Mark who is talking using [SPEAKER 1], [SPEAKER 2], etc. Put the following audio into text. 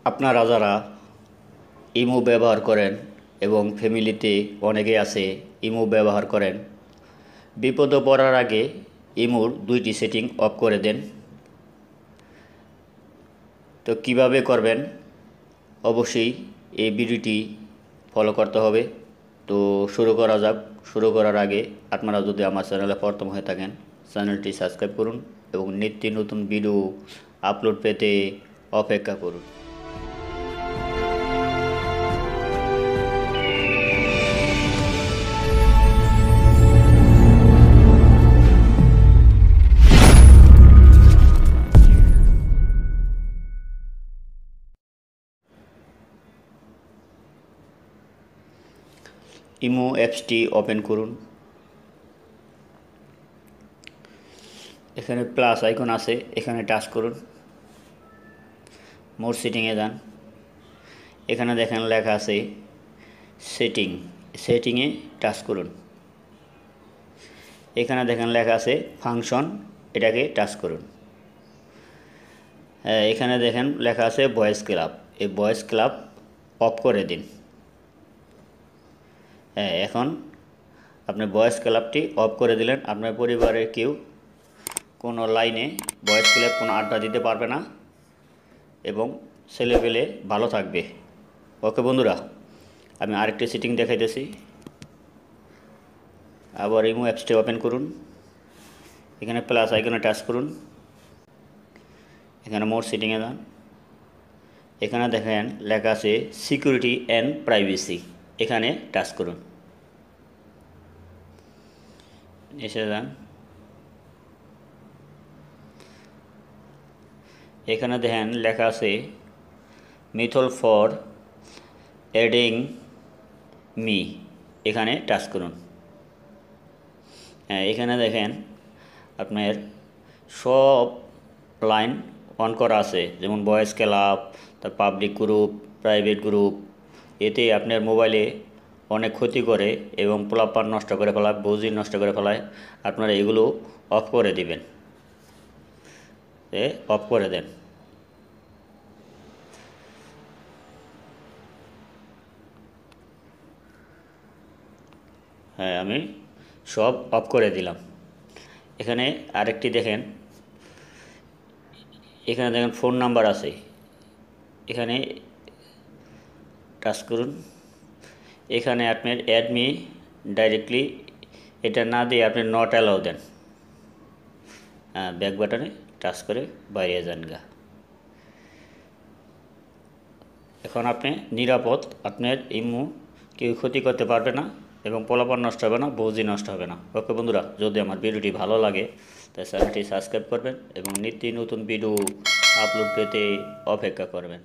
[SPEAKER 1] আপনারা যারা ইমো ব্যবহার করেন এবং ফ্যামিলিতে অনেকে আছে ইমো ব্যবহার করেন, বিপদে পড়ার আগে ইমোর 2টি সেটিং অফ করে দেন। তো কিভাবে করবেন অবশ্যই এই ভিডিওটি ফলো করতে হবে। তো শুরু করা যাক। শুরু করার আগে আপনারা যদি আমার চ্যানেলে প্রথম হয়ে থাকেন, চ্যানেলটি সাবস্ক্রাইব করুন এবং নিত্য নতুন ভিডিও আপলোড পেতে অপেক্ষা করুন। ইমো অ্যাপসটি ওপেন করুন। এখানে প্লাস আইকন আছে, এখানে টাচ করুন। মোর সেটিংয়ে যান। এখানে দেখেন লেখা আছে সেটিংয়ে টাচ করুন। এখানে দেখেন লেখা আছে ফাংশন, এটাকে টাচ করুন। এখানে দেখেন লেখা আছে ভয়েস ক্লাব, এই ভয়েস ক্লাব অফ করে দিন। এখন আপনি ভয়েস ক্লাবটি অফ করে দিলেন। আপনার পরিবারের কেউ কোনো লাইনে ভয়েস ক্লাব কোনো আড্ডা দিতে পারবে না এবং ছেলেপেলে ভালো থাকবে। ওকে বন্ধুরা, আমি আরেকটি সেটিং দেখাইতেছি। আবার ইমো অ্যাপসটি ওপেন করুন। এখানে প্লাস আইকনে টাচ করুন। এখানে মোর সেটিংয়ে যান। এখানে দেখেন লেখা আছে সিকিউরিটি অ্যান্ড প্রাইভেসি, এখানে টাচ করুন। এসে যান। এখানে দেখেন লেখা আছে মেথড ফর অ্যাডিং মি, এখানে টাচ করুন। এখানে দেখেন আপনার সব লাইন অন করা আছে, যেমন ভয়েস ক্লাব, তার পাবলিক গ্রুপ, প্রাইভেট গ্রুপ। এতে আপনার মোবাইলে অনেক ক্ষতি করে এবং পোলাপান নষ্ট করে ফেলায়, বৌজি নষ্ট করে ফেলায়। আপনারা এগুলো অফ করে দিবেন, অফ করে দেন। আমি সব অফ করে দিলাম। এখানে আরেকটি দেখেন, এখানে দেখেন ফোন নাম্বার আছে, এখানে টাচ করুন। এখানে আপনার অ্যাড মি ডাইরেক্টলি, এটা না দিয়ে আপনি নট অ্যালাউ দেন। ব্যাক বাটনে টাচ করে বাইরে যান গা। এখন আপনি নিরাপদ, আপনার ইমো কেউ ক্ষতি করতে পারবে না এবং পোলাপান নষ্ট হবে না, বৌজি নষ্ট হবে না। ওকে বন্ধুরা, যদি আমার ভিডিওটি ভালো লাগে তাই চ্যানেলটি সাবস্ক্রাইব করবেন এবং নিত্য নতুন ভিডিও আপলোড পেতে অপেক্ষা করবেন।